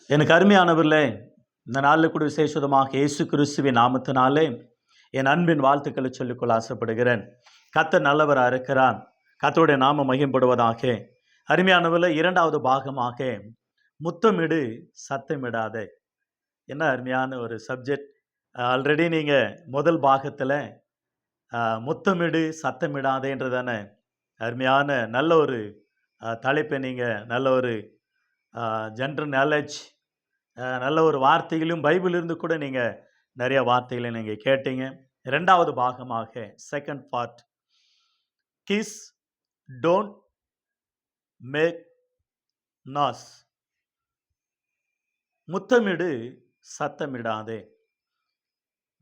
எனக்கு அருமையானவர்களே, இந்த நாளில் கூட விசேஷமாக இயேசு கிறிஸ்துவின் நாமத்தினாலே என் அன்பின் வாழ்த்துக்களை சொல்லிக்கொள்ள ஆசைப்படுகிறேன். கர்த்தர் நல்லவராக இருக்கிறார். கர்த்தருடைய நாமம் மகிமைப்படுவதாக. அருமையானவர்களே, இரண்டாவது பாகமாக முத்தமிடு சத்தமிடாதே. என்ன அருமையான ஒரு சப்ஜெக்ட். ஆல்ரெடி நீங்கள் முதல் பாகத்தில் முத்தமிடு சத்தமிடாதேன்றதான அருமையான நல்ல ஒரு தலைப்பை நீங்கள் நல்ல ஒரு ஜென்ரல் நாலேஜ் நல்ல ஒரு வார்த்தைகளையும் பைபிளிலிருந்து கூட நீங்கள் நிறைய வார்த்தைகளை நீங்கள் கேட்டீங்க. இரண்டாவது பாகமாக second part, kiss don't make noise. முத்தமிடு சத்தமிடாதே.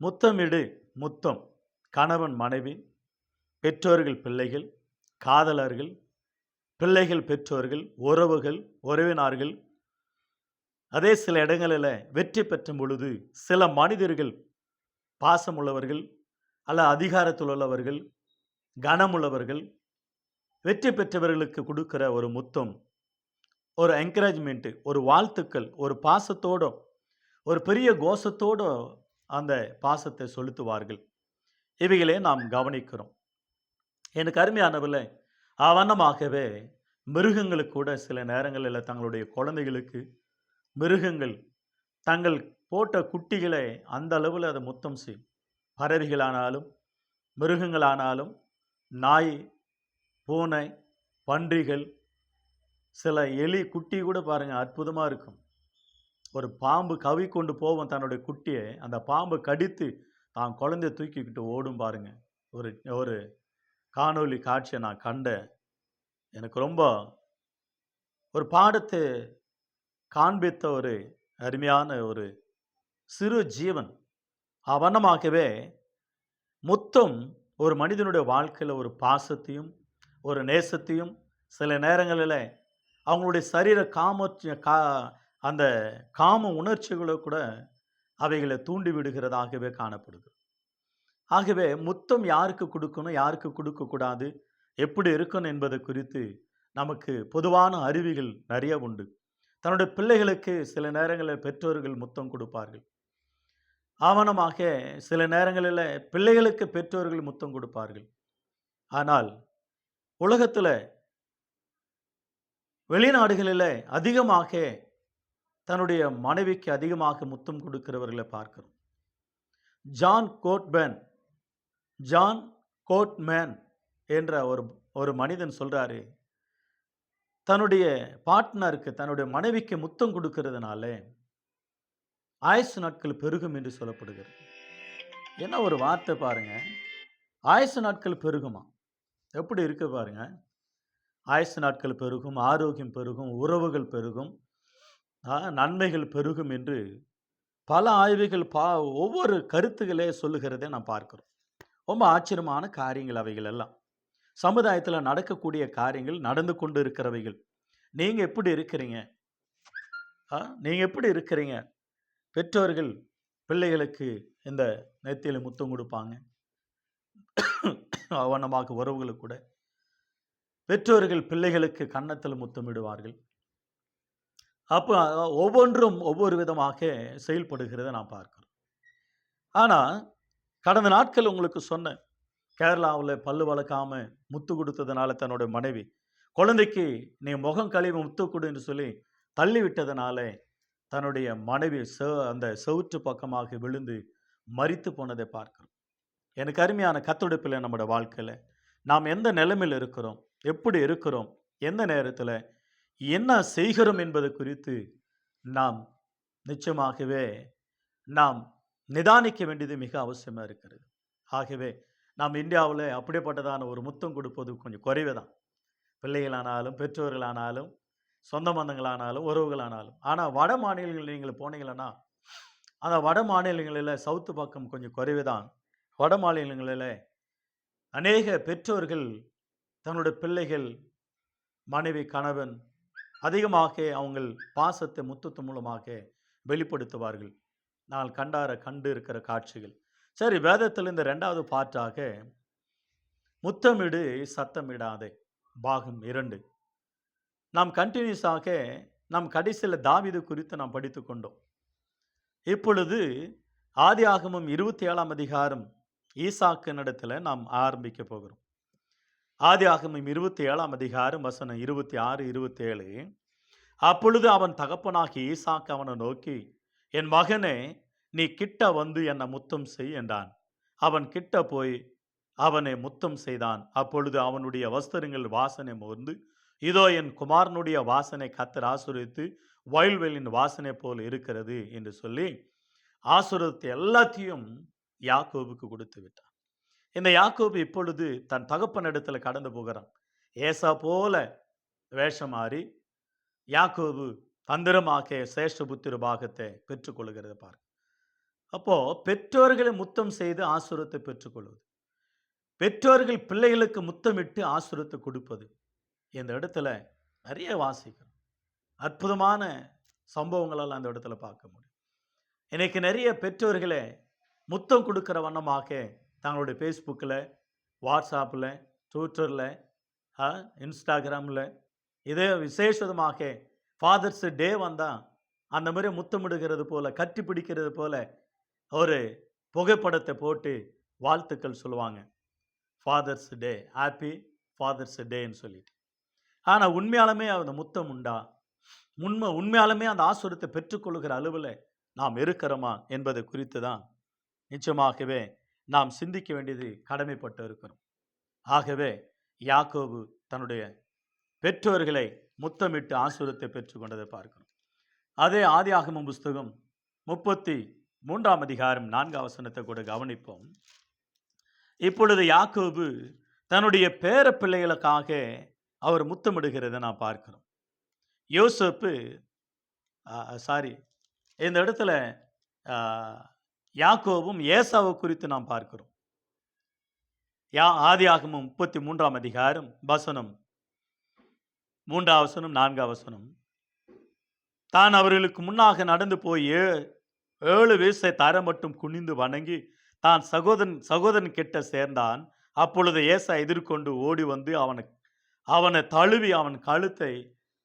முத்தமிடு, முத்தம் கணவன் மனைவி, பெற்றோர்கள் பிள்ளைகள், காதலர்கள், பிள்ளைகள் பெற்றோர்கள், உறவுகள், உறவினர்கள். அதே சில இடங்களில் வெற்றி பெற்ற பொழுது சில மனிதர்கள் பாசமுள்ளவர்கள் அல்ல அதிகாரத்தில் உள்ளவர்கள், கனமுள்ளவர்கள், வெற்றி பெற்றவர்களுக்கு கொடுக்கிற ஒரு முத்தம், ஒரு என்கரேஜ்மெண்ட்டு, ஒரு வாழ்த்துக்கள், ஒரு பாசத்தோடு, ஒரு பெரிய கோஷத்தோடு அந்த பாசத்தை செலுத்துவார்கள். இவைகளே நாம் கவனிக்கிறோம். எனக்கு அருமையானவர்களே, அவனமாகவே மிருகங்களுக்கு கூட சில நேரங்களில் தங்களுடைய குழந்தைகளுக்கு மிருகங்கள் தங்கள் போட்ட குட்டிகளை அந்த அளவில் அதை முத்தம் செய்யும். பறவைகளானாலும் மிருகங்களானாலும் நாய், பூனை, பன்றிகள், சில எலி குட்டி கூட பாருங்கள் அற்புதமாக இருக்கும். ஒரு பாம்பு கவி கொண்டு போவோம் தன்னுடைய குட்டியை, அந்த பாம்பு கடித்து தான் குழந்தைய தூக்கிக்கிட்டு ஓடும் பாருங்க. ஒரு ஒரு காணொளி காட்சியை நான் கண்டேன். எனக்கு ரொம்ப ஒரு பாடத்தை காண்பித்த ஒரு அருமையான ஒரு சிறு ஜீவன். அவனமாகவே முத்தம் ஒரு மனிதனுடைய வாழ்க்கையில் ஒரு பாசத்தையும் ஒரு நேசத்தையும் சில நேரங்களில் அவங்களுடைய சரீர அந்த காம உணர்ச்சிகளை கூட அவைகளை தூண்டி விடுகிறதாகவே காணப்படுது. ஆகவே முத்தம் யாருக்கு கொடுக்கணும், யாருக்கு கொடுக்கக்கூடாது, எப்படி இருக்கணும் என்பது குறித்து நமக்கு பொதுவான அறிவுகள் நிறைய உண்டு. தன்னுடைய பிள்ளைகளுக்கு சில நேரங்களில் பெற்றோர்கள் முத்தம் கொடுப்பார்கள். ஆவணமாக சில நேரங்களில் பிள்ளைகளுக்கு பெற்றோர்கள் முத்தம் கொடுப்பார்கள். ஆனால் உலகத்தில் வெளிநாடுகளில் அதிகமாக தன்னுடைய மனைவிக்கு அதிகமாக முத்தம் கொடுக்கிறவர்களை பார்க்கிறோம். ஜான் கோட்மேன் என்ற ஒரு மனிதன் சொல்றாரு, தன்னுடைய பார்ட்னருக்கு, தன்னுடைய மனைவிக்கு முத்தம் கொடுக்கிறதுனால ஆயுசு நாட்கள் பெருகும் என்று சொல்லப்படுகிறது. என்ன ஒரு வார்த்தை பாருங்க, ஆயுசு நாட்கள் பெருகுமா? எப்படி இருக்கு பாருங்க. ஆயுசு நாட்கள் பெருகும், ஆரோக்கியம் பெருகும், உறவுகள் பெருகும், நன்மைகள் பெருகும் என்று பல ஆய்வுகள் ஒவ்வொரு கருத்துக்களே சொல்லுகிறதை நாம் பார்க்கிறோம். ரொம்ப ஆச்சரியமான காரியங்கள் அவைகள் எல்லாம். சமுதாயத்தில் நடக்கக்கூடிய காரியங்கள், நடந்து கொண்டு இருக்கிறவைகள். நீங்கள் எப்படி இருக்கிறீங்க? நீங்கள் எப்படி இருக்கிறீங்க? பெற்றோர்கள் பிள்ளைகளுக்கு இந்த நெத்தியில் முத்தம் கொடுப்பாங்க. அவனமாக உறவுகளுக்கு கூட பெற்றோர்கள் பிள்ளைகளுக்கு கன்னத்தில் முத்தமிடுவார்கள். அப்போ ஒவ்வொன்றும் ஒவ்வொரு விதமாக செயல்படுகிறத நான் பார்க்கிறோம். ஆனால் கடந்த நாட்கள் உங்களுக்கு சொன்னேன், கேரளாவில் பல்லு வளர்க்காம முத்து கொடுத்ததுனால தன்னுடைய மனைவி குழந்தைக்கு நீ முகம் கழுவி முத்து கொடு என்று சொல்லி தள்ளி விட்டதுனால தன்னுடைய மனைவி அந்த செவுற்று பக்கமாக விழுந்து மரித்து போனதை பார்க்கிறோம். எனக்கு அருமையான கர்த்தருடைய பிள்ளை, நம்முடைய வாழ்க்கையில் நாம் எந்த நிலைமையில் இருக்கிறோம், எப்படி இருக்கிறோம், எந்த நேரத்தில் என்ன செய்கிறோம் என்பது குறித்து நாம் நிச்சயமாகவே நாம் நிதானிக்க வேண்டியது மிக அவசியமாக இருக்கிறது. ஆகவே நாம் இந்தியாவில் அப்படிப்பட்டதான ஒரு முத்தம் கொடுப்பது கொஞ்சம் குறைவு தான். பிள்ளைகளானாலும் பெற்றோர்களானாலும் சொந்த பந்தங்களானாலும் உறவுகளானாலும். ஆனால் வட மாநிலங்களில் நீங்கள் போனீங்களன்னா அந்த வட மாநிலங்களில் சவுத்து பக்கம் கொஞ்சம் குறைவு தான். வட மாநிலங்களில் அநேக பெற்றோர்கள் தன்னுடைய பிள்ளைகள், மனைவி, கணவன் அதிகமாக அவங்கள் பாசத்தை முத்தத்து மூலமாக வெளிப்படுத்துவார்கள். நான் கண்டு இருக்கிற காட்சிகள். சரி, வேதத்தில் இந்த இரண்டாவது பாட்டாக முத்தமிடு சத்தமிடாதே பாகம் 2 நாம் கண்டினியூஸாக நாம் கடைசியில் தாவீது குறித்து நாம் படித்து கொண்டோம். இப்பொழுது ஆதியாகமம் 27ஆம் அதிகாரம் ஈசாக்கினிடத்தில் நாம் ஆரம்பிக்க போகிறோம். ஆதியாகமம் 27ஆம் அதிகாரம் வசனம் 26, 27. அப்பொழுது அவன் தகப்பனாகிய ஈசாக்கு அவனை நோக்கி, என் மகனே, நீ கிட்ட வந்து என்னை முத்தம் செய் என்றான். அவன் கிட்ட போய் அவனை முத்தம் செய்தான். அப்பொழுது அவனுடைய வஸ்திரங்கள் வாசனை மோர்ந்து, இதோ என் குமாரனுடைய வாசனை கர்த்தர் ஆசீர்வதித்து வயல்வெளியின் வாசனை போல் இருக்கிறது என்று சொல்லி ஆசீர்வாதத்தை எல்லாத்தையும் யாக்கோபுக்கு கொடுத்து விட்டான். இந்த யாக்கோபு இப்பொழுது தன் தகப்பனிடத்தில் கடந்து போகிறான். ஏசா போல வேஷம் மாறி யாக்கோபு தந்திரமாக சேஷ்டபுத்திர பாகத்தை பெற்றுக்கொள்கிறத பாருங்க. அப்போ பெற்றோர்களை முத்தம் செய்து ஆசீர்வாதத்தை பெற்றுக்கொள்வது, பெற்றோர்கள் பிள்ளைகளுக்கு முத்தமிட்டு ஆசீர்வாதத்தை கொடுப்பது, இந்த இடத்துல நிறைய வாசிக்கிறோம். அற்புதமான சம்பவங்களால் அந்த இடத்துல பார்க்க முடியும். இன்னைக்கு நிறைய பெற்றோர்களை முத்தம் கொடுக்கிற வண்ணமாக தங்களுடைய ஃபேஸ்புக்கில், வாட்ஸ்அப்பில், ட்விட்டரில், இன்ஸ்டாகிராமில், இதே விசேஷமாக ஃபாதர்ஸ் டே வந்தால் அந்த மாதிரி முத்தமிடுகிறது போல, கட்டி பிடிக்கிறது போல ஒரு புகைப்படத்தை போட்டு வாழ்த்துக்கள் சொல்லுவாங்க. ஃபாதர்ஸ் டே, ஹாப்பி ஃபாதர்ஸ் டேன்னு சொல்லிட்டு. ஆனால் உண்மையாலுமே அந்த முத்தம் உண்டா? உண்மையாலுமே அந்த ஆசீர்வாதத்தை பெற்றுக்கொள்கிற அளவில் நாம் இருக்கிறோமா என்பது குறித்து தான் நிச்சயமாகவே நாம் சிந்திக்க வேண்டியது கடமைப்பட்டு இருக்கிறோம். ஆகவே யாக்கோபு தன்னுடைய பெற்றோர்களை முத்தமிட்டு ஆசீர்வாதத்தை பெற்றுக்கொண்டதை பார்க்கிறோம். அதே ஆதியாகமம் புஸ்தகம் 33ஆம் அதிகாரம் 4ஆம் வசனத்தை கூட கவனிப்போம். இப்பொழுது யாக்கோபு தன்னுடைய பேர பிள்ளைகளுக்காக அவர் முத்தமிடுகிறதை நாம் பார்க்கிறோம். யோசேப்பு இந்த இடத்துல யாக்கோபும் ஏசாவை குறித்து நாம் பார்க்கிறோம். ஆதியாகமம் 33ஆம் அதிகாரம் வசனம் 3ஆம் வசனம் 4ஆம் வசனம். தான் அவர்களுக்கு முன்னாக நடந்து போய் 7 வீசை தர மட்டும் குனிந்து வணங்கி தான் சகோதரன் கிட்ட சேர்ந்தான். அப்பொழுது ஏசா எதிர்கொண்டு ஓடி வந்து அவனை தழுவி அவன் கழுத்தை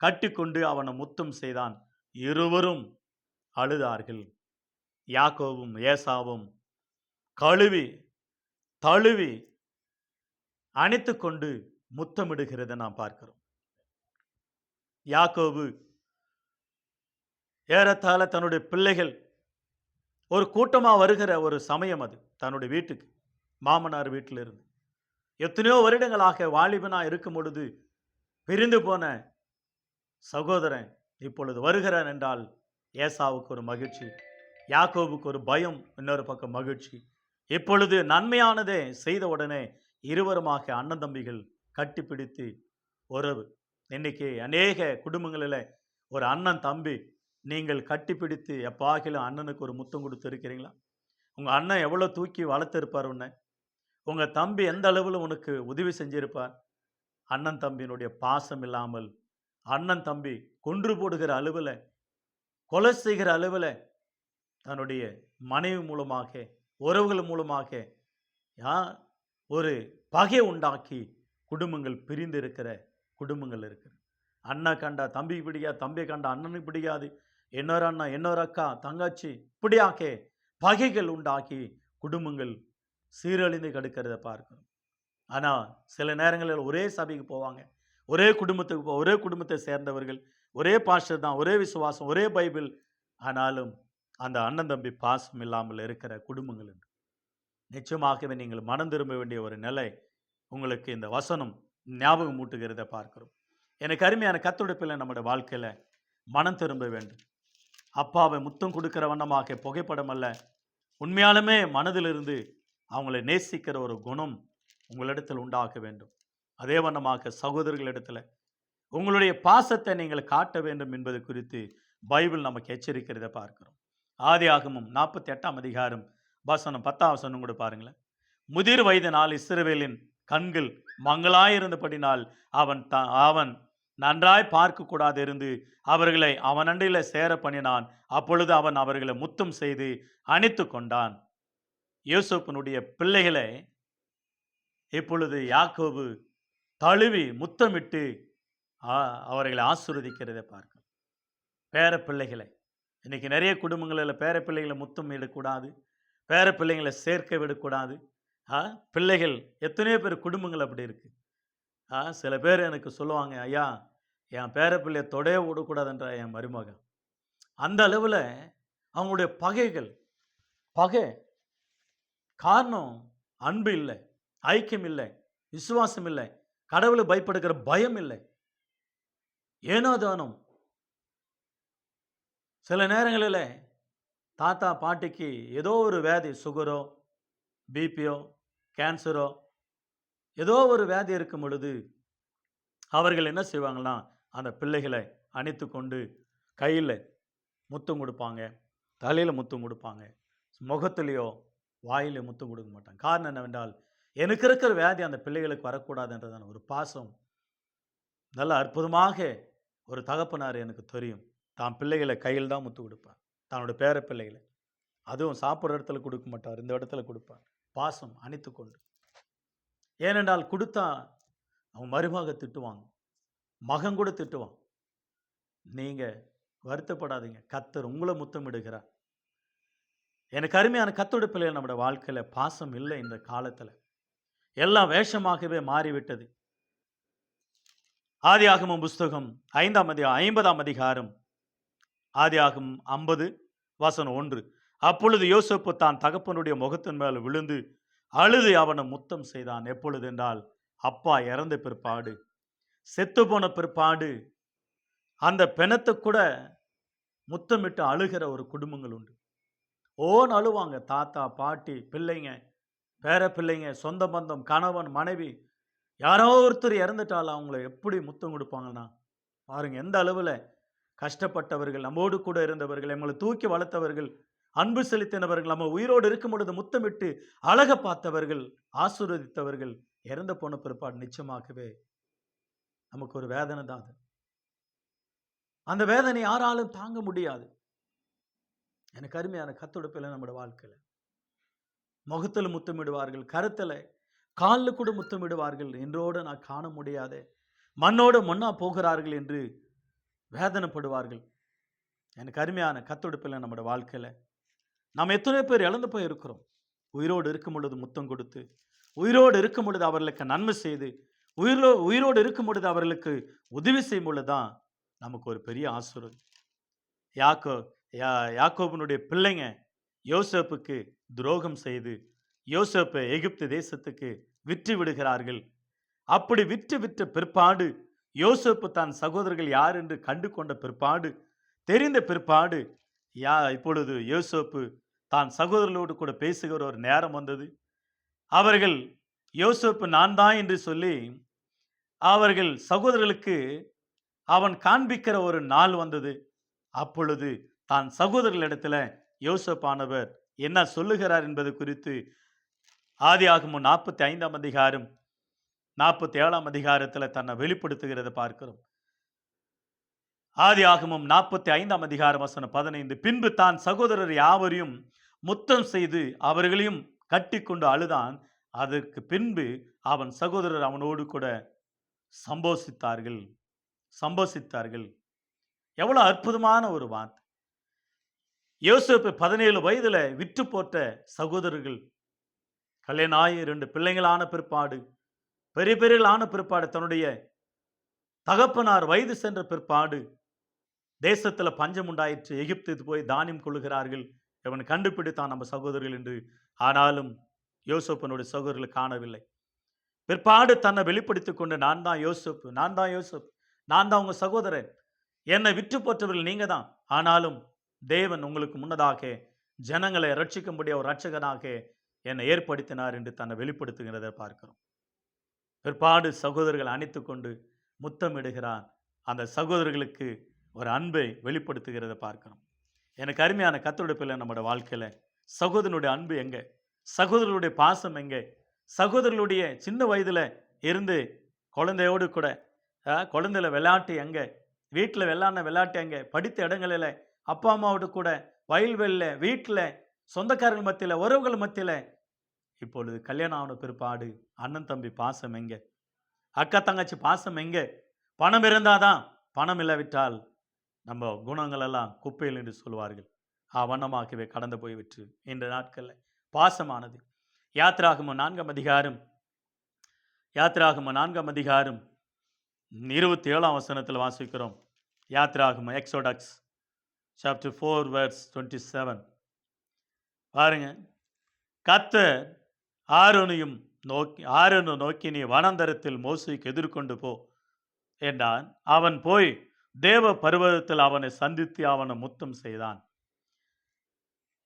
கட்டிக்கொண்டு அவனை முத்தம் செய்தான். இருவரும் அழுதார்கள். யாக்கோபும் ஏசாவும் தழுவி அணைத்து கொண்டு முத்தமிடுகிறதை நாம் பார்க்கிறோம். யாக்கோபு ஏறத்தாழ தன்னுடைய பிள்ளைகள் ஒரு கூட்டமாக வருகிற ஒரு சமயம் அது, தன்னுடைய வீட்டுக்கு, மாமனார் வீட்டில் இருந்து எத்தனையோ வருடங்களாக வாலிபனாக இருக்கும் பொழுது பிரிந்து போன சகோதரன் இப்பொழுது வருகிறான் என்றால் ஏசாவுக்கு ஒரு மகிழ்ச்சி, யாக்கோபுக்கு ஒரு பயம், இன்னொரு பக்கம் மகிழ்ச்சி. இப்பொழுது நன்மையானதே செய்த உடனே இருவருமாக அண்ணன் தம்பிகள் கட்டிப்பிடித்து உறவு. இன்னைக்கு அநேக குடும்பங்களில் ஒரு அண்ணன் தம்பி நீங்கள் கட்டிப்பிடித்து எப்பாகிலும் அண்ணனுக்கு ஒரு முத்தம் கொடுத்து இருக்கிறீங்களா? உங்கள் அண்ணன் எவ்வளோ தூக்கி வளர்த்துருப்பார் உன்னை, உங்கள் தம்பி எந்த அளவில் உனக்கு உதவி செஞ்சிருப்பார். அண்ணன் தம்பியினுடைய பாசம் இல்லாமல் அண்ணன் தம்பி கொன்று போடுகிற அளவில், கொலை செய்கிற அளவில் தன்னுடைய மனைவி மூலமாக, உறவுகள் மூலமாக ஒரு பகை உண்டாக்கி குடும்பங்கள் பிரிந்து இருக்கிற குடும்பங்கள் இருக்குது. அண்ணன் கண்டா தம்பிக்கு பிடிக்காது, தம்பி கண்டா அண்ணனுக்கு பிடிக்காது, இன்னொரு அண்ணன் இன்னொரு அக்கா தங்கச்சி இப்படியாக்க பகைகள் உண்டாக்கி குடும்பங்கள் சீரழிந்து கெடுக்கிறத பார்க்கணும். ஆனால் சில நேரங்களில் ஒரே சபைக்கு போவாங்க, ஒரே குடும்பத்துக்கு ஒரே குடும்பத்தை சேர்ந்தவர்கள், ஒரே பாஸ்டர் தான், ஒரே விசுவாசம், ஒரே பைபிள், ஆனாலும் அந்த அண்ணன் தம்பி பாசம் இல்லாமல் இருக்கிற குடும்பங்கள் என்று நிச்சயமாகவே நீங்கள் மனம் திரும்ப வேண்டிய ஒரு நிலை உங்களுக்கு இந்த வசனம் ஞாபகம் மூட்டுகிறத பார்க்கிறோம். எனக்கு அருமையான கர்த்தருடைய பிள்ளை, நம்முடைய வாழ்க்கையில் மனம் திரும்ப வேண்டும். அப்பாவை முத்தம் கொடுக்கிற வண்ணமாக புகைப்படம் அல்ல, உண்மையாலுமே மனதிலிருந்து அவங்களை நேசிக்கிற ஒரு குணம் உங்களிடத்தில் உண்டாக்க வேண்டும். அதே வண்ணமாக சகோதரர்களிடத்தில் உங்களுடைய பாசத்தை நீங்கள் காட்ட வேண்டும் என்பது குறித்து பைபிள் நமக்கு எச்சரிக்கிறத பார்க்கிறோம். ஆதியாகமம் 48ஆம் அதிகாரம் வசனம் 10ஆம் வசனம் கூட பாருங்களேன். முதிர் வயதினால் இஸ்ரவேலின் கண்கள் மங்களாயிருந்தபடினால் அவன் நன்றாய் பார்க்க கூடாது இருந்து அவர்களை அவன் அண்டையில் சேர பண்ணினான். அப்பொழுது அவன் அவர்களை முத்தம் செய்து அணைத்து கொண்டான். யோசேப்பினுடைய பிள்ளைகளை இப்பொழுது யாக்கோபு தழுவி முத்தமிட்டு அவர்களை ஆசீர்வதிக்கிறதை பார்க்கிறோம். பேர பிள்ளைகளை இன்னைக்கு நிறைய குடும்பங்களில் பேர பிள்ளைகளை முத்தம் இடக்கூடாது, பேர பிள்ளைங்களை சேர்க்க விடக்கூடாது. பிள்ளைகள் எத்தனையோ பேர் குடும்பங்கள் அப்படி இருக்கு. சில பேர் எனக்கு சொல்லுவாங்க, ஐயா என் பேர பிள்ளைய தொடைய விடக்கூடாதுன்ற என் மருமகன். அந்த அளவில் அவங்களுடைய பகைகள், பகை காரணம் அன்பு இல்லை, ஐக்கியம் இல்லை, விசுவாசம் இல்லை, கடவுளை பயப்படுகிற பயம் இல்லை. ஏனோதானும் சில நேரங்களில் தாத்தா பாட்டிக்கு ஏதோ ஒரு வியாதி, சுகரோ பிபியோ கேன்சரோ ஏதோ ஒரு வியாதி இருக்கும் பொழுது அவர்கள் என்ன செய்வாங்கன்னா அந்த பிள்ளைகளை அணைத்து கொண்டு கையில் முத்தம் கொடுப்பாங்க, தலையில் முத்தம் கொடுப்பாங்க, முகத்திலேயோ வாயிலே முத்தம் கொடுக்க மாட்டாங்க. காரணம் என்னவென்றால் எனக்கு இருக்கிற வியாதி அந்த பிள்ளைகளுக்கு வரக்கூடாதுன்றதான ஒரு பாசம். நல்ல அற்புதமாக ஒரு தகப்பனார் எனக்கு தெரியும், தான் பிள்ளைகளை கையில் தான் முத்து கொடுப்பார், தன்னோட பேர பிள்ளைகளை. அதுவும் சாப்பிட்ற இடத்துல கொடுக்க மாட்டார், இந்த இடத்துல கொடுப்பார். பாசம் அணைத்து கொண்டு. ஏனென்றால் கொடுத்தா அவங்க மருமக திட்டுவாங்க, மகன் கூட திட்டுவான். நீங்கள் வருத்தப்படாதீங்க, கர்த்தர் உங்களை முத்தமிடுகிறார். எனக்கு அருமையான கர்த்தருடைய பிள்ளைகள், நம்முடைய வாழ்க்கையில் பாசம் இல்லை. இந்த காலத்தில் எல்லாம் வேஷமாகவே மாறிவிட்டது. ஆதியாகமம் புஸ்தகம் 50ஆம் அதிகாரம், ஆதியாகமம் 50:1. அப்பொழுது யோசேப்பு தான் தகப்பனுடைய முகத்தின் மேல் விழுந்து அழுது அவனை முத்தம் செய்தான். எப்பொழுது என்றால் அப்பா இறந்த பிற்பாடு, செத்து போன பிற்பாடு அந்த பிணத்தை கூட முத்தமிட்டு அழுகிற ஒரு குடும்பங்கள் உண்டு. ஓன் அழுவாங்க, தாத்தா பாட்டி பிள்ளைங்க பேர பிள்ளைங்க சொந்த பந்தம் கணவன் மனைவி யாரோ ஒருத்தர் இறந்துட்டாலும் அவங்கள எப்படி முத்தம் கொடுப்பாங்கன்னா பாருங்க. எந்த அளவில் கஷ்டப்பட்டவர்கள், நம்மோடு கூட இருந்தவர்கள், நம்மளை தூக்கி வளர்த்தவர்கள், அன்பு செலுத்தினவர்கள், நம்ம உயிரோடு இருக்கும் பொழுது முத்தமிட்டு அழக பார்த்தவர்கள், ஆசீர்வதித்தவர்கள் இறந்து போன பிற்பாடு நிச்சயமாகவே நமக்கு ஒரு வேதனை தான். அது அந்த வேதனை யாராலும் தாங்க முடியாது. எனக்கு அருமையான கர்த்தருடைய பிள்ளை, நம்முடைய வாழ்க்கையில் முகத்தில் முத்தமிடுவார்கள், கருத்தில் காலில் கூட முத்தமிடுவார்கள். என்றோடு நான் காண முடியாத மண்ணோடு மண்ணா போகிறார்கள் என்று வேதனைப்படுவார்கள். எனக்கு அருமையான கர்த்தருடைய பிள்ளை, நம்முடைய வாழ்க்கையில் நாம் எத்தனை பேர் இழந்து போய் இருக்கிறோம். உயிரோடு இருக்கும் பொழுது முத்தம் கொடுத்து, உயிரோடு இருக்கும் பொழுது அவர்களுக்கு நன்மை செய்து, உயிரோடு இருக்கும் பொழுது அவர்களுக்கு உதவி செய்யும் பொழுது தான் நமக்கு ஒரு பெரிய ஆசீர்வாதம். யாக்கோபனுடைய பிள்ளைங்க யோசேப்புக்கு துரோகம் செய்து யோசேப்பை எகிப்து தேசத்துக்கு விற்று விடுகிறார்கள். அப்படி விற்ற பிற்பாடு யோசேப்பு தான் சகோதரர்கள் யார் என்று கண்டு கொண்ட பிற்பாடு, தெரிந்த பிற்பாடு இப்பொழுது யோசேப்பு தான் சகோதரர்களோடு கூட பேசுகிற ஒரு நேரம் வந்தது. அவர்கள் யோசேப்பு நான் தான் என்று சொல்லி அவர்கள் சகோதரர்களுக்கு அவன் காண்பிக்கிற ஒரு நாள் வந்தது. அப்பொழுது தான் சகோதரர்களிடத்தில் யோசேப்பானவர் என்ன சொல்லுகிறார் என்பது குறித்து ஆதியாகமம் 45ஆம் அதிகாரம் 47ஆம் அதிகாரத்தில் தன்னை வெளிப்படுத்துகிறத பார்க்கிறோம். ஆதியாகமம் 45ஆம் அதிகாரம் வசனம் 15. பின்பு தான் சகோதரர் யாவரையும் முத்தம் செய்து அவர்களையும் கட்டி கொண்டு அழுதான். அதற்கு பின்பு அவன் சகோதரர் அவனோடு கூட சம்போசித்தார்கள். எவ்வளவு அற்புதமான ஒரு வார்த்தை. யோசேப்பு 17 வயதுல விற்று போட்ட சகோதரர்கள் கல்யாணம் ஆகி 2 பிள்ளைங்களான பிற்பாடு, பெரியவர்களான பிற்பாடு, தன்னுடைய தகப்பனார் வயது சென்ற பிற்பாடு தேசத்தில் பஞ்சம் உண்டாயிற்று. எகிப்துக்கு போய் தானியம் கொள்ளுகிறார்கள். இவன் கண்டுபிடித்தான் நம்ம சகோதரர்கள் என்று. ஆனாலும் யோசேப்பினுடைய சகோதரர்கள் காணவில்லை. பிற்பாடு தன்னை வெளிப்படுத்திக் கொண்டு நான் தான் யோசேப்பு, நான் தான் உங்க சகோதரன், என்னை விற்று போற்றவர்கள் நீங்க தான். ஆனாலும் தேவன் உங்களுக்கு முன்னதாக ஜனங்களை ரட்சிக்கும்படி ஒரு ரட்சகனாக என்னை ஏற்படுத்தினார் என்று தன்னை வெளிப்படுத்துகிறதை பார்க்கிறோம். பிற்பாடு சகோதரர்கள் அணைத்து கொண்டு முத்தமிடுகிறார். அந்த சகோதரர்களுக்கு ஒரு அன்பை வெளிப்படுத்துகிறதை பார்க்கிறோம். எனக்கு அருமையான கர்த்தருடைய பிள்ளை, நம்முடைய வாழ்க்கையில் சகோதரனுடைய அன்பு எங்கே? சகோதரர்களுடைய பாசம் எங்கே? சகோதரர்களுடைய சின்ன வயதில் இருந்து குழந்தையோடு கூட குழந்தையில விளையாட்டு எங்கே? வீட்டில் விளையாட்டு எங்கே? படித்த இடங்களில் அப்பா அம்மாவோடு கூட வயல்வெளியில், வீட்டில், சொந்தக்காரர்கள் மத்தியில், உறவுகள் மத்தியில். இப்பொழுது கல்யாணம் ஆன பிற்பாடு அண்ணன் தம்பி பாசம் எங்கே? அக்கா தங்கச்சி பாசம் எங்கே? பணம் இருந்தாதான், பணம் இல்லாவிட்டால் நம்ம குணங்கள் எல்லாம் குப்பையில் என்று சொல்வார்கள். வண்ணமாகவே கடந்து போய்விட்டு இந்த நாட்களில் பாசமானது. யாத்திராகமம் 4 27 வசனத்தில் வாசிக்கிறோம். யாத்திராகமம் எக்ஸோடக்ஸ் சாப்டர் 4 verse 27. பாருங்க, கர்த்தர் ஆரோனை நோக்கி நீ வனாந்தரத்தில் மோசேக்கு எதிர்கொண்டு போ என்றான். அவன் போய் தேவ பர்வதத்தில் அவனை சந்தித்து அவனை முத்தம் செய்தான்.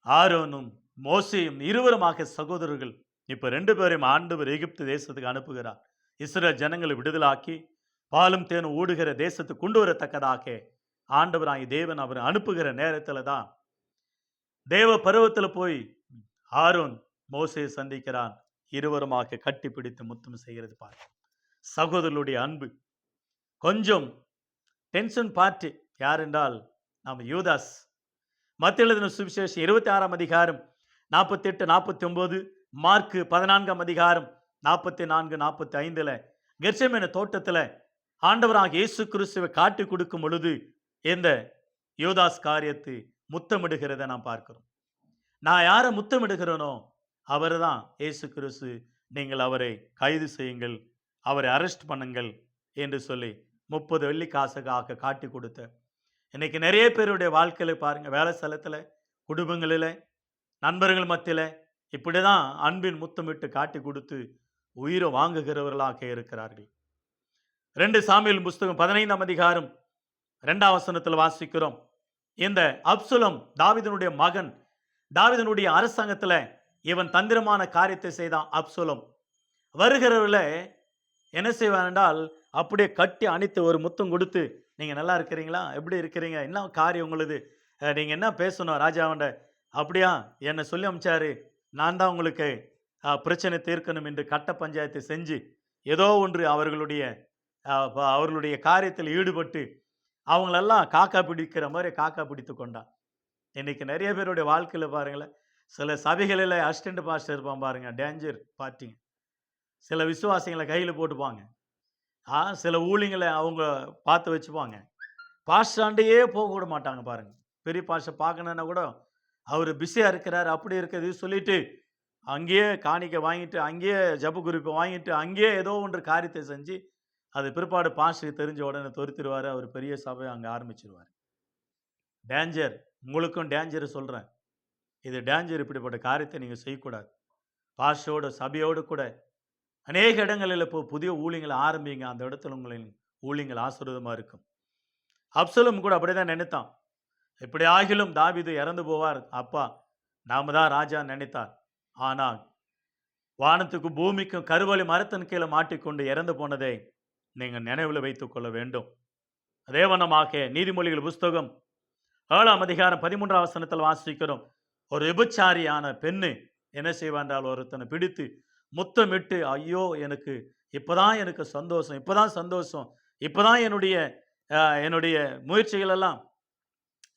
ஆரோனும் மோசேயும் இருவருமாக சகோதரர்கள். இப்ப 2 பேரையும் ஆண்டவர் எகிப்து தேசத்துக்கு அனுப்புகிறார். இஸ்ரவேல் ஜனங்களை விடுதலாக்கி பாலும் தேனும் ஊடுகிற தேசத்துக்கு கொண்டு வரத்தக்கதாக ஆண்டவராகிய தேவன் அவர் அனுப்புகிற நேரத்துல தான் தேவ பருவத்தில் போய் ஆரோன் மோசேயை சந்திக்கிறான். இருவருமாக கட்டி பிடித்து முத்தம் செய்கிறது பாரு. சகோதரர்களுடைய அன்பு கொஞ்சம் டென்ஷன் பார்ட்டி யார் என்றால் நாம் யூதாஸ். மத்திய எழுதின சுவிசேஷம் 26 48 49, மார்க்கு 14 44 45 கெர்சமேனு தோட்டத்தில் ஆண்டவராக இயேசு கிறிஸ்துவை காட்டி கொடுக்கும் பொழுது இந்த யூதாஸ் காரியத்தை முத்தமிடுகிறத நாம் பார்க்கிறோம். நான் யாரை முத்தமிடுகிறேனோ அவர் தான் இயேசு கிறிஸ்து. நீங்கள் அவரை கைது செய்யுங்கள், அவரை அரெஸ்ட் பண்ணுங்கள் என்று சொல்லி 30 வெள்ளி காசுக்காக காட்டி கொடுத்த. இன்னைக்கு நிறைய பேருடைய வாழ்க்கையில பாருங்க, வேலை ஸ்தலத்தில், குடும்பங்களில், நண்பர்கள் மத்தியில் இப்படிதான் அன்பின் முத்தமிட்டு காட்டி கொடுத்து உயிரை வாங்குகிறவர்களாக இருக்கிறார்கள். 2 சாமுவேல் புஸ்தகம் 15 2 வாசிக்கிறோம். இந்த அப்சலோம் தாவீதினுடைய மகன். தாவீதினுடைய அரசாங்கத்தில் இவன் தந்திரமான காரியத்தை செய்தான். அப்சலோம் வருகிறவர்கள என்ன செய்வான் என்றால் அப்படியே கட்டி அணைத்து ஒரு முத்தம் கொடுத்து, நீங்க நல்லா இருக்கிறீங்களா, எப்படி இருக்கிறீங்க, என்ன காரியம் உங்களுது, நீங்க என்ன பேசணும் ராஜாவண்ட, அப்படியா என்னை சொல்லி அமிச்சாரு, நான் தான் உங்களுக்கு பிரச்சனை தீர்க்கணும் என்று கட்ட பஞ்சாயத்தை செஞ்சு ஏதோ ஒன்று அவர்களுடைய காரியத்தில் ஈடுபட்டு அவங்களெல்லாம் காக்கா பிடிக்கிற மாதிரி காக்கா பிடித்து கொண்டான். இன்னைக்கு நிறைய பேருடைய வாழ்க்கையில் பாருங்களேன், சில சபைகளில் அசிஸ்டன்ட் பாஸ்டர் இருப்பான் பாருங்க, டேஞ்சர் பார்ட்டிங்க. சில விசுவாசிகளை கையில் போட்டுப்பாங்க. சில ஊழியங்களை அவங்க பார்த்து வச்சுப்பாங்க. பாஸ்டாண்டையே போக விட மாட்டாங்க பாருங்க. பெரிய பாஸ்டர் பார்க்கணுன்னா கூட அவர் பிஸியாக இருக்கிறார், அப்படி இருக்கிறது சொல்லிட்டு அங்கேயே காணிக்கை வாங்கிட்டு, அங்கேயே ஜப குறிப்பை வாங்கிட்டு, அங்கேயே ஏதோ ஒன்று காரியத்தை செஞ்சு அது பிற்பாடு பாஸ்டருக்கு தெரிஞ்ச உடனே தொடுத்துருவார். அவர் பெரிய சபை அங்கே ஆரம்பிச்சிருவார். டேஞ்சர், உங்களுக்கும் டேஞ்சர் சொல்கிறேன். இது டேஞ்சர். இப்படிப்பட்ட காரியத்தை நீங்கள் செய்யக்கூடாது. பாஸ்டரோட சபையோடு கூட அநேக இடங்களில் இப்போ புதிய ஊழியங்களை ஆரம்பிங்க. அந்த இடத்துல உங்களின் ஊழியங்கள் ஆசீர்வாதமாக இருக்கும். அப்சலோம் கூட அப்படிதான் நினைத்தான். இப்படி ஆகிலும் தாவீது இறந்து போவார், அப்பா நாம தான் ராஜா நினைத்தார். ஆனால் வானத்துக்கும் பூமிக்கும் கருவழி மரத்தின் கீழே மாட்டிக்கொண்டு இறந்து போனதை நீங்கள் நினைவில் வைத்துக் கொள்ள வேண்டும். அதே வண்ணமாக நீதிமொழிகள் புஸ்தகம் 7 13 வாசிக்கிறோம். ஒரு விபச்சாரியான பெண்ணு என்ன செய்வான்றால் ஒருத்தனை பிடித்து முத்தமிட்டு, ஐயோ எனக்கு இப்பதான் எனக்கு சந்தோஷம், இப்பதான் என்னுடைய முயற்சிகள் எல்லாம்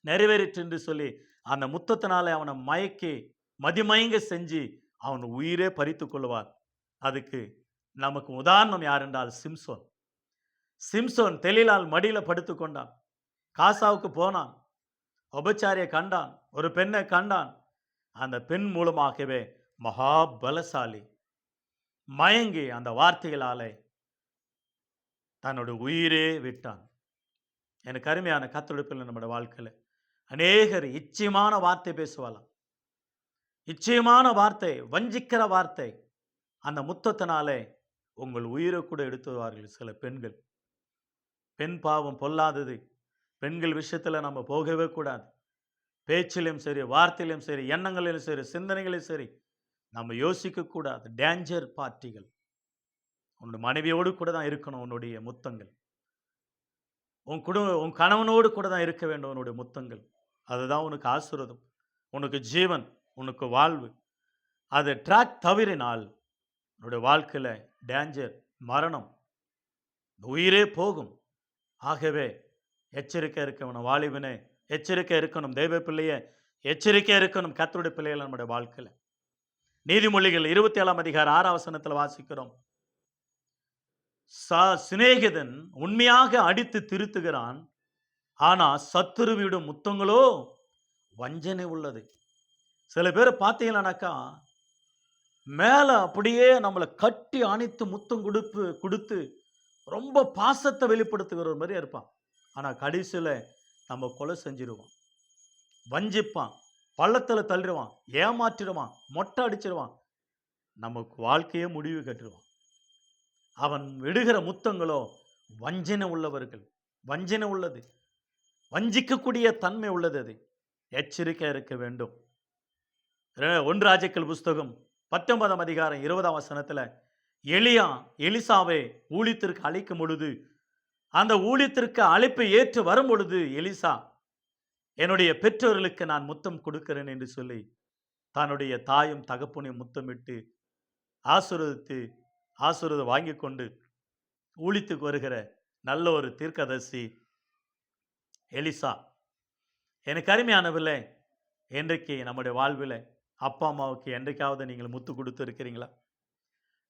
நிறைவேறிற்று என்று சொல்லி அந்த முத்தத்தினாலே அவனை மதிமயங்க செஞ்சு அவன் உயிரே பறித்து கொள்வார். அதுக்கு நமக்கு உதாரணம் யார் என்றால் சிம்சோன் தெலீலால் மடியில் படுத்து கொண்டான். காசாவுக்கு போனான், உபச்சாரியை கண்டான், ஒரு பெண்ணை கண்டான். அந்த பெண் மூலமாகவே மகாபலசாலி மயங்கி அந்த வார்த்தைகளாலே தன்னோட உயிரே விட்டான். எனக்கு அருமையான கத்தொடுப்பில் நம்முடைய வாழ்க்கையில் அநேகர் இச்சயமான வார்த்தை பேசுவாளாம். இச்சயமான வார்த்தை, வஞ்சிக்கிற வார்த்தை. அந்த முத்தத்தினாலே உங்கள் உயிரை கூட எடுத்துவார்கள் சில பெண்கள். பெண் பாவம் பொல்லாதது. பெண்கள் விஷயத்தில் நம்ம போகவே கூடாது. பேச்சிலும் சரி, வார்த்தையிலும் சரி, எண்ணங்களிலும் சரி, சிந்தனைகளிலும் சரி நம்ம யோசிக்கக்கூடாது. டேஞ்சர் பார்ட்டிகள். உன்னுடைய மனைவியோடு கூட தான் இருக்கணும் உன்னுடைய முத்தங்கள். உன் கணவனோடு கூட தான் இருக்க வேண்டும் உன்னுடைய முத்தங்கள். அதுதான் உனக்கு ஆசீர்வாதம், உனக்கு ஜீவன், உனக்கு வாழ்வு. அது ட்ராக் தவறினால் உன்னுடைய வாழ்க்கையில் டேஞ்சர், மரணம், உயிரே போகும். ஆகவே எச்சரிக்கை இருக்கணும் வாலிபனே, எச்சரிக்கை இருக்கணும் தெய்வ பிள்ளையே, எச்சரிக்கை இருக்கணும் கர்த்தருடைய பிள்ளைகள் நம்முடைய வாழ்க்கையில். நீதிமொழிகள் 27 வாசிக்கிறோம். சிநேகிதன் உண்மையாக அடித்து திருத்துகிறான், ஆனா சத்துருவிடும் முத்தங்களோ வஞ்சனை உள்ளது. சில பேரை பார்த்தீங்களானாக்கா, மேல அப்படியே நம்மள கட்டி அணைத்து முத்தம் குடுத்து ரொம்ப பாசத்தை வெளிப்படுத்துகிற ஒரு மாதிரியா இருப்பான். ஆனா கடைசியில நம்ம கொலை செஞ்சிருவோம். வஞ்சிப்பான், பள்ளத்துல தள்ளிடுவான், ஏமாற்றிடுவான், மொட்டை அடிச்சிருவான். நமக்கு வாழ்க்கையே முடிவு கட்டுருவான். அவன் விடுகிற முத்தங்களோ வஞ்சனை உள்ளவர்கள், வஞ்சனை உள்ளது, வஞ்சிக்கக்கூடிய தன்மை உள்ளது. அது எச்சரிக்கையா இருக்க வேண்டும். 1 ராஜாக்கள் புஸ்தகம் 19ஆம் அதிகாரம் 20ஆம் வசனத்துல எலியா எலிசாவை ஊழியத்திற்கு அழைக்கும் பொழுது, அந்த ஊழியத்திற்கு அழைப்பை ஏற்று வரும் பொழுது எலிசா, என்னுடைய பெற்றோர்களுக்கு நான் முத்தம் கொடுக்கிறேன் என்று சொல்லி தன்னுடைய தாயும் தகப்பனையும் முத்தமிட்டு ஆசீர்வாதம் வாங்கி கொண்டு ஊழியத்துக்கு வருகிற நல்ல ஒரு தீர்க்கதரிசி எலிசா. எனக்கு அருமையானவில்லை, இன்றைக்கு நம்முடைய வாழ்வில் அப்பா அம்மாவுக்கு என்றைக்காவது நீங்கள் முத்து கொடுத்து இருக்கிறீங்களா?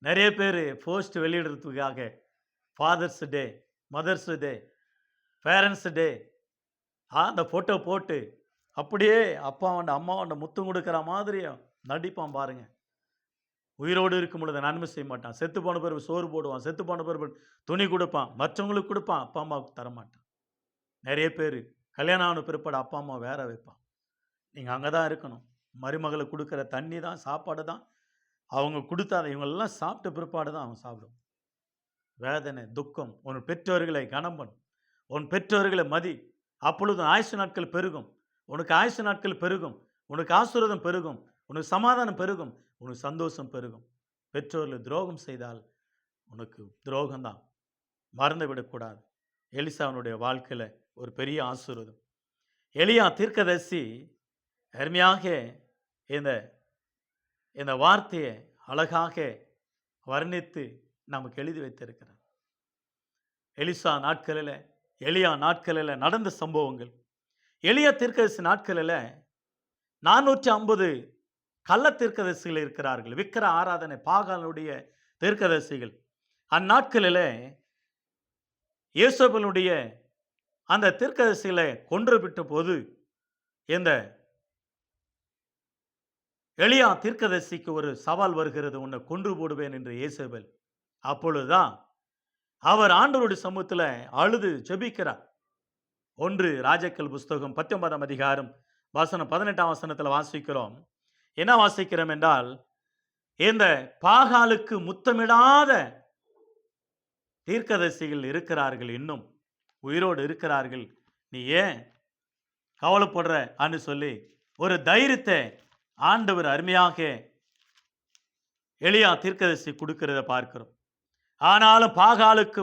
நிறைய பேர் போஸ்ட் வெளியிடுறதுக்காக ஃபாதர்ஸ் டே, மதர்ஸ் டே, பேரண்ட்ஸ் டே அந்த ஃபோட்டோ போட்டு அப்படியே அப்பாவோட அம்மாவோட முத்தம் கொடுக்குற மாதிரியும் நடிப்பான் பாருங்க. உயிரோடு இருக்கும் பொழுது நன்மை செய்ய மாட்டான். செத்து போன பிறகு சோறு போடுவான், செத்து போன பிறகு துணி கொடுப்பான், மற்றவங்களுக்கு கொடுப்பான், அப்பா அம்மாவுக்கு தரமாட்டான். நிறைய பேர் கல்யாணம் ஆன பிற்பாடு அப்பா அம்மா வேற வைப்பான். நீங்கள் அங்கே தான் இருக்கணும். மருமகளுக்கு கொடுக்குற தண்ணி தான், சாப்பாடு தான் அவங்க கொடுத்தாத. இவங்கெல்லாம் சாப்பிட்ட பிற்பாடு தான் அவன் சாப்பிடும். வேதனை, துக்கம். உன் பெற்றோர்களை கனம் பண்ணு, உன் பெற்றோர்களை மதி. அப்பொழுது ஆயுசு நாட்கள் பெருகும். உனக்கு ஆயுசு நாட்கள் பெருகும், உனக்கு ஆசீர்வாதம் பெருகும், உனக்கு சமாதானம் பெருகும், உனக்கு சந்தோஷம் பெருகும். பெற்றோர்கள் துரோகம் செய்தால் உனக்கு துரோகம்தான், மறந்து விடக்கூடாது. எலிசாவினுடைய வாழ்க்கையில் ஒரு பெரிய ஆசீர்வாதம். எலியா தீர்க்கதரிசி அருமையாக இந்த வார்த்தையை அழகாக வர்ணித்து நமக்கு எழுதி வைத்திருக்கிறார். எலியா நாட்களில் நடந்த சம்பவங்கள். எலியா தீர்க்கதரிசி நாட்களில் 450 கள்ள தீர்க்கதரிசிகள் இருக்கிறார்கள். விக்கிர ஆராதனை பாகாலுடைய தீர்க்கதரிசிகள். அந்நாட்களில் இயேசபேலுடைய அந்த தீர்க்கதரிசிகளை கொன்று விட்ட போது இந்த எலியா தீர்க்கதரிசிக்கு ஒரு சவால் வருகிறது, உன்னை கொன்று போடுவேன் என்று இயேசபேல். அப்பொழுதுதான் அவர் ஆண்டவருடைய சமூகத்தில் அழுது ஜெபிக்கிறார். 1 ராஜாக்கள் புஸ்தகம் 19ஆம் அதிகாரம் வசனம் 18ஆம் வசனத்தில் வாசிக்கிறோம். என்ன வாசிக்கிறோம் என்றால், இந்த பாகாலுக்கு முத்தமிடாத தீர்க்கதரிசிகள் இருக்கிறார்கள், இன்னும் உயிரோடு இருக்கிறார்கள், நீ ஏன் கவலைப்படுற என்று சொல்லி ஒரு தைரியத்தை ஆண்டவர் அருமையாக எலியா தீர்க்கதரிசி கொடுக்கிறத பார்க்கிறோம். ஆனாலும் பாகாலுக்கு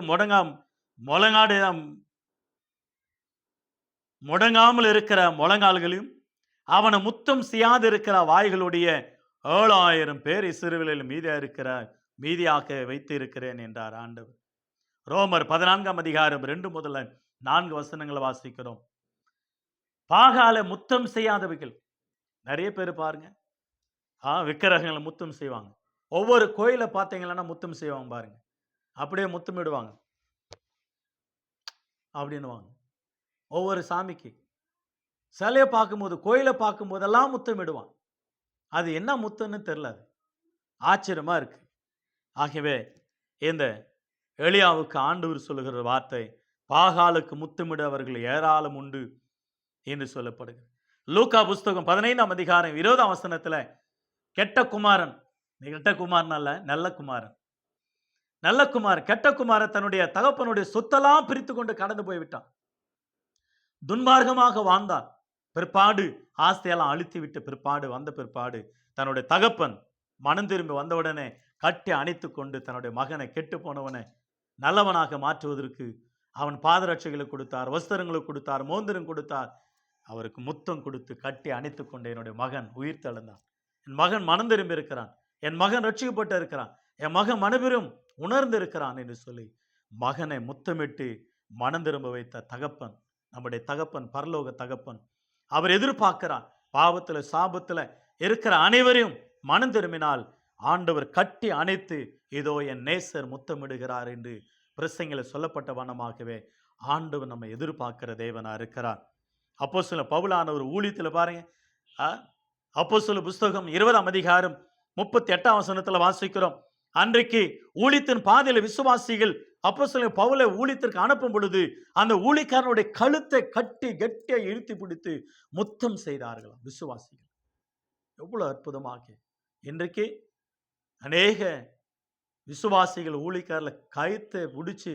முடங்காமல் இருக்கிற முழங்கால்களையும் அவனை முத்தம் செய்யாது இருக்கிற வாய்களுடைய 7000 பேர் இஸ்ரவேலில் மீதியாக வைத்து இருக்கிறேன் என்றார் ஆண்டவர். ரோமர் 14ஆம் அதிகாரம் 2 முதல் 4 வசனங்களை வாசிக்கிறோம். பாகால முத்தம் செய்யாதவைகள் நிறைய பேர் பாருங்க, விக்கிரகங்களை முத்தம் செய்வாங்க. ஒவ்வொரு கோயிலை பார்த்தீங்கன்னா முத்தம் செய்வாங்க பாருங்க, அப்படியே முத்தமிடுவாங்க அப்படின்னுவாங்க. ஒவ்வொரு சாமிக்கு சிலையை பார்க்கும்போது, கோயிலை பார்க்கும் போதெல்லாம் முத்தமிடுவான். அது என்ன முத்தம்னு தெரியல, ஆச்சரியமா இருக்கு. ஆகவே இந்த எலியாவுக்கு ஆண்டவர் சொல்லுகிற வார்த்தை, பாகாலுக்கு முத்தமிடவர்கள் ஏராளம் உண்டு என்று சொல்லப்படுகிறது. லூக்கா புஸ்தகம் 15ஆம் அதிகாரம் 20ஆம் வசனத்தில் கெட்ட குமாரன் அல்ல, நல்ல குமாரன், கெட்ட குமாரன் தன்னுடைய தகப்பனுடைய சொத்தெல்லாம் பிரித்து கொண்டு கடந்து போய்விட்டான். துன்மார்க்கமாக வாழ்ந்தான். பிற்பாடு ஆஸ்தியெல்லாம் அழுத்தி விட்டு வந்த பிற்பாடு தன்னுடைய தகப்பன் மனம் திரும்பி வந்தவுடனே கட்டி அணைத்து கொண்டு தன்னுடைய மகனை கெட்டு போனவனை நல்லவனாக மாற்றுவதற்கு அவன் பாதரட்சைகளை கொடுத்தார், வஸ்திரங்களை கொடுத்தார், மோந்திரம் கொடுத்தார். அவருக்கு முத்தம் கொடுத்து கட்டி அணைத்து கொண்டு என்னுடைய மகன் உயிர் தழுந்தான். என் மகன் மனம் திரும்பி இருக்கிறான், என் மகன் ரட்சிக்கப்பட்டு இருக்கிறான், என் மகன் மனபெரும் உணர்ந்து இருக்கிறான் என்று சொல்லி மகனை முத்தமிட்டு மனம் திரும்ப வைத்த தகப்பன், நம்முடைய தகப்பன், பரலோக தகப்பன். அவர் எதிர்பார்க்கிறார், பாவத்தில் சாபத்தில் இருக்கிற அனைவரையும் மனம் திரும்பினால் ஆண்டவர் கட்டி அணைத்து இதோ என் நேசர் முத்தமிடுகிறார் என்று பிரசங்கில சொல்லப்பட்ட வண்ணமாகவே ஆண்டவர் நம்ம எதிர்பார்க்கிற தேவனா இருக்கிறார். அப்போஸ்தலன் பவுலானவர் ஊழியத்தில் பாருங்க, அப்போஸ்தலர் புஸ்தகம் 20ஆம் அதிகாரம் 38ஆம் வசனத்தில் வாசிக்கிறோம். அன்றைக்கு ஊழியத்தின் பாதையில விசுவாசிகள் அப்போஸ்தலன் பவுலை ஊழியத்திற்கு அனுப்பும் பொழுது அந்த ஊழியக்காரனுடைய கழுத்தை கட்டி கெட்டியா இழுத்து பிடித்து முத்தம் செய்தார்களாம் விசுவாசிகள். எவ்வளவு அற்புதமாக! இன்றைக்கு அநேக விசுவாசிகள் ஊழியக்காரர்ல கழுத்தை பிடிச்சு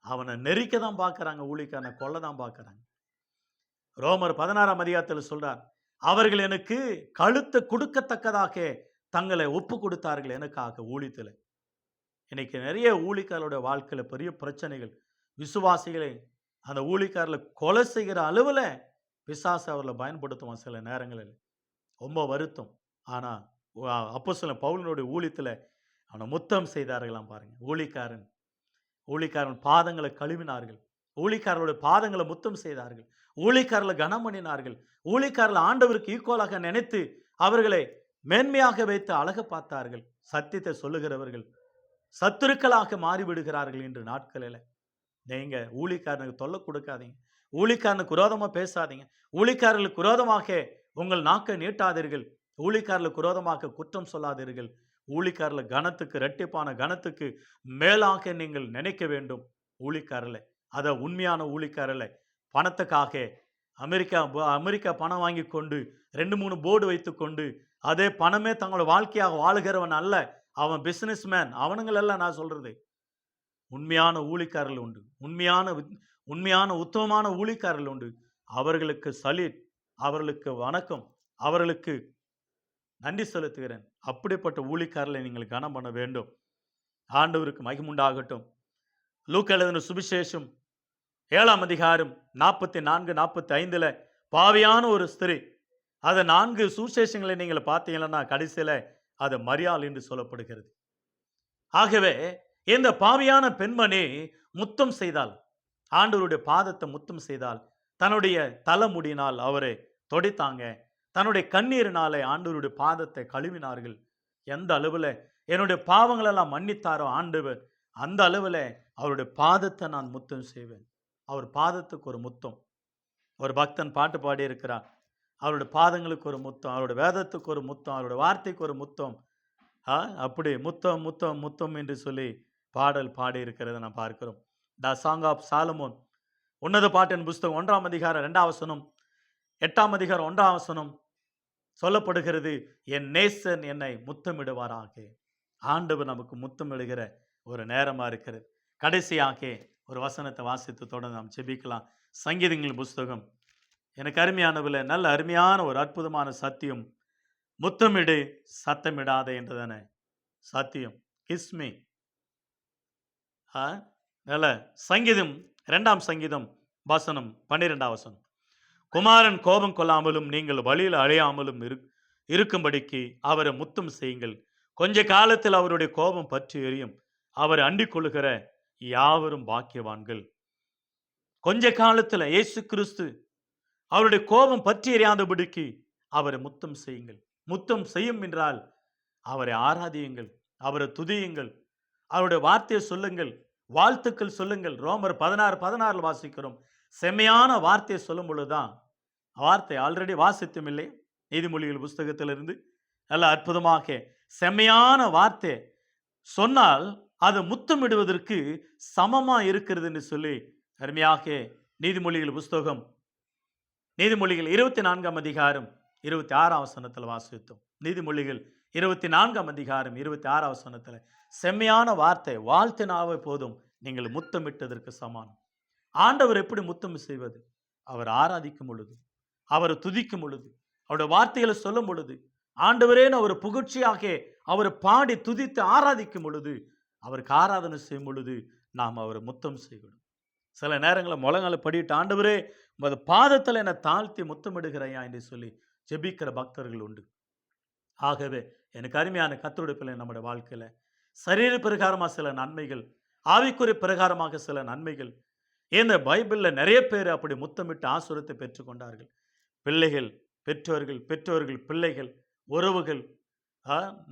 அவனை நெரிக்க தான் பார்க்கறாங்க, ஊழியக்காரனை கொல்ல தான் பார்க்கறாங்க. ரோமர் 16ஆம் அதிகாரத்தில் சொல்றார், அவர்கள் எனக்கு கழுத்தை கொடுக்கத்தக்கதாக தங்களை ஒப்பு கொடுத்தார்கள் எனக்காக ஊழியத்தில். இன்னைக்கு நிறைய ஊழியக்காரருடைய வாழ்க்கையில பெரிய பிரச்சனைகள். விசுவாசிகளை அந்த ஊழியக்காரர்ல கொலை செய்கிற அளவில் பிசாசு அவர்களை பயன்படுத்துவான் சில நேரங்களில். ரொம்ப வருத்தம். ஆனா அப்போஸ்தலன் பவுலினுடைய ஊழியத்தில் அவனை முத்தம் செய்தார்களாம் பாருங்க. ஊழியக்காரன் பாதங்களை கழுவினார்கள். ஊழியக்காரருடைய பாதங்களை முத்தம் செய்தார்கள். ஊழியக்காரர்களை கனம் பண்ணினார்கள். ஊழியக்காரர்களை ஆண்டவருக்கு ஈக்குவலாக நினைத்து அவர்களை மேன்மையாக வைத்து அழக பார்த்தார்கள். சத்தியத்தை சொல்லுகிறவர்கள் சத்துருக்களாக மாறிவிடுகிறார்கள் இன்று நாட்களில். நீங்க ஊழியக்காரனுக்கு தொல்லை கொடுக்காதீங்க, ஊழியக்காரனுக்கு விரோதமா பேசாதீங்க, ஊழியக்காரர்களுக்கு விரோதமாக உங்கள் நாக்கை நீட்டாதீர்கள், ஊழியக்காரர்களுக்கு விரோதமாக குற்றம் சொல்லாதீர்கள். ஊழியக்காரர்ல கனத்துக்கு இரட்டிப்பான கனத்துக்கு மேலாக நீங்கள் நினைக்க வேண்டும். ஊழியக்காரர்ல அத உண்மையான ஊழியக்காரர்ல பணத்துக்காக அமெரிக்கா பணம் வாங்கி கொண்டு 2-3 போர்டு வைத்து கொண்டு அதே பணமே தங்களோட வாழ்க்கையாக வாழுகிறவன் அல்ல, அவன் பிசினஸ் மேன். அவனுங்களெல்லாம் நான் சொல்றது உண்மையான ஊழியக்காரர்கள் உண்டு, உண்மையான உத்தமமான ஊழியக்காரர்கள் உண்டு. அவர்களுக்கு சலீட், அவர்களுக்கு வணக்கம், அவர்களுக்கு நன்றி செலுத்துகிறேன். அப்படிப்பட்ட ஊழியக்காரர்களை நீங்கள் கனம் பண்ண வேண்டும். ஆண்டவருக்கு மகிமுண்டாகட்டும். லூக்கா எழுதின சுவிசேஷம் 7ஆம் அதிகாரம் 44-45 பாவியான ஒரு ஸ்திரீ, அதை 4 சுவிசேஷங்களை நீங்கள் பார்த்தீங்கன்னா கடைசியில் அது மரியாள் என்று சொல்லப்படுகிறது. ஆகவே இந்த பாவியான பெண்மணி முத்தம் செய்தால், ஆண்டவருடைய பாதத்தை முத்தம் செய்தால், தன்னுடைய தலைமுடியினால் அவரை தொடைத்தாங்க, தன்னுடைய கண்ணீரினாலே ஆண்டவருடைய பாதத்தை கழுவினார்கள். எந்த அளவில் என்னுடைய பாவங்களெல்லாம் மன்னித்தாரோ ஆண்டவர், அந்த அளவில் அவருடைய பாதத்தை நான் முத்தம் செய்வேன். அவர் பாதத்துக்கு ஒரு முத்தம். ஒரு பக்தன் பாட்டு பாடி இருக்கிறார், அவருடைய பாதங்களுக்கு ஒரு முத்தம், அவருடைய வேதத்துக்கு ஒரு முத்தம், அவருடைய வார்த்தைக்கு ஒரு முத்தம். அப்படி முத்தம் முத்தம் முத்தம் என்று சொல்லி பாடல் பாடி இருக்கிறத நான் பார்க்கிறோம். த சாங் ஆஃப் சாலமோன், உன்னத பாட்டின் புஸ்தகம் 1ஆம் அதிகாரம் 2ஆம் வசனம், 8ஆம் அதிகாரம் 1ஆம் வசனம் சொல்லப்படுகிறது, என் நேசன் என்னை முத்தமிடுவாராக. ஆண்டவர் நமக்கு முத்தமிடுகிற ஒரு நேரமா இருக்கிறது. கடைசியாக ஒரு வசனத்தை வாசித்து தொடர்ந்து நாம் ஜெபிக்கலாம். சங்கீதங்களின் புஸ்தகம், எனக்கு அருமையானவில் நல்ல அருமையான ஒரு அற்புதமான சத்தியம். முத்தமிடு சத்தமிடாத என்றதானே சத்தியம். கிஸ்மி நல்ல சங்கீதம் 2ஆம் சங்கீதம் வசனம் 12ஆம் வசனம், குமாரன் கோபம் கொள்ளாமலும் நீங்கள் வழியில் அழையாமலும் இருக்கும்படிக்கு அவரை முத்தம் செய்யுங்கள். கொஞ்ச காலத்தில் அவருடைய கோபம் பற்றி எரியும், அவரை அண்டிக் கொள்ளுகிற யாவரும் பாக்கியவான்கள். கொஞ்ச காலத்தில் இயேசு கிறிஸ்து அவருடைய கோபம் பற்றி எரியாதபடிக்கு அவரை முத்தம் செய்யுங்கள். முத்தம் செய்யும் என்றால் அவரை ஆராதியுங்கள், அவரை துதியுங்கள், அவருடைய வார்த்தையை சொல்லுங்கள், வாழ்த்துக்கள் சொல்லுங்கள். ரோமர் 16:16 வாசிக்கிறோம். செம்மையான வார்த்தையை சொல்லும் பொழுதுதான், வார்த்தை ஆல்ரெடி வாசித்தும் இல்லை நீதிமொழிகள் புஸ்தகத்திலிருந்து, நல்ல அற்புதமாக செம்மையான வார்த்தை சொன்னால் அது முத்தமிடுவதற்கு சமமா இருக்கிறது என்று சொல்லி அருமையாக நீதிமொழிகள் புஸ்தகம், நீதிமொழிகள் 24ஆம் அதிகாரம் 26ஆம் வசனத்தில் வாசித்தோம். நீதிமொழிகள் 24ஆம் அதிகாரம் 26ஆம் வசனத்தில் செம்மையான வார்த்தை வாழ்த்தினாவே போதும், நீங்கள் முத்தமிட்டதற்கு சமானம். ஆண்டவர் எப்படி முத்தம் செய்வது? அவர் ஆராதிக்கும் பொழுது, அவர் துதிக்கும் பொழுது, அவருடைய வார்த்தைகளை சொல்லும் பொழுது, ஆண்டவரேன்னு அவர் புகழ்ச்சியாக அவரை பாடி துதித்து ஆராதிக்கும் பொழுது, அவருக்கு ஆராதனை செய்யும் பொழுது நாம் அவரை முத்தம் செய்யணும். சில நேரங்களில் முழங்கால படிட்டு, ஆண்டவரே உமது பாதத்தில் என்னை தாழ்த்தி முத்தமிடுகிறையா என்று சொல்லி ஜெபிக்கிற பக்தர்கள் உண்டு. ஆகவே எனக்கு அருமையான கர்த்தருடைய பிள்ளை, நம்முடைய வாழ்க்கையில் சரீர பிரகாரமாக சில நன்மைகள், ஆவிக்குரிய பிரகாரமாக சில நன்மைகள், இந்த பைபிளில் நிறைய பேர் அப்படி முத்தமிட்டு ஆசீர்வாதத்தை பெற்றுக்கொண்டார்கள். பிள்ளைகள், பெற்றோர்கள், பிள்ளைகள், உறவுகள்,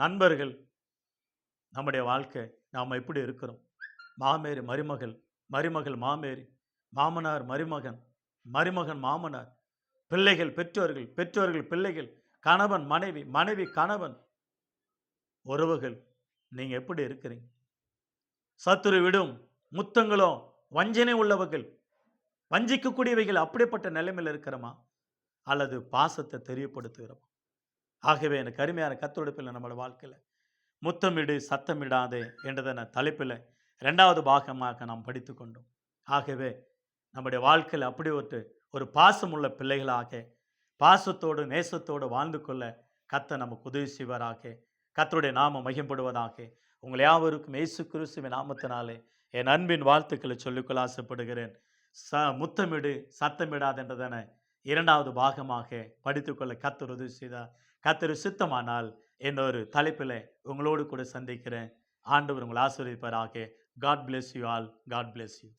நண்பர்கள், நம்முடைய வாழ்க்கை நாம் எப்படி இருக்கிறோம்? மாமேரி மருமகள், மருமகள் மாமேரி, மாமனார் மருமகன், மருமகன் மாமனார், பிள்ளைகள் பெற்றோர்கள், பெற்றோர்கள் பிள்ளைகள், கணவன் மனைவி, மனைவி கணவன், உறவுகள். நீங்க எப்படி இருக்கிறீங்க? சத்துரு விடும் முத்தங்களும் வஞ்சனை உள்ளவர்கள், வஞ்சிக்கக்கூடியவைகள் அப்படிப்பட்ட நிலைமையில் இருக்கிறோமா? அல்லது பாசத்தை தெரியப்படுத்துகிறோமா? ஆகவே எனக்கு அருமையான கர்த்தருடைய பிள்ளை நம்மளோட வாழ்க்கையில முத்தமிடு சத்தமிடாதே என்றதன தலைப்பில் 2வது பாகமாக நாம் படித்துக் கொண்டோம். ஆகவே நம்முடைய வாழ்க்கையில் அப்படி ஒரு பாசமுள்ள பிள்ளைகளாக பாசத்தோடு நேசத்தோடு வாழ்ந்து கொள்ள கர்த்தர் நமக்கு உதவி செய்வாராக. கர்த்தருடைய நாமம் மகிமைப்படுவதாக. உங்கள் யாவருக்கும் இயேசு கிறிஸ்துவின் நாமத்தினாலே என் அன்பின் வாழ்த்துக்களை சொல்லிக்கொள்ள ஆசைப்படுகிறேன். முத்தமிடு சத்தமிடாது என்றதன 2வது பாகமாக படித்துக்கொள்ள கர்த்தர் உதவி செய்தார். கர்த்தர் சித்தமானால் இன்னொரு தலைப்பில் உங்களோடு கூட சந்திக்கிறேன். ஆண்டவர் உங்களை ஆசீர்வதிப்பாராக. God bless you all. God bless you.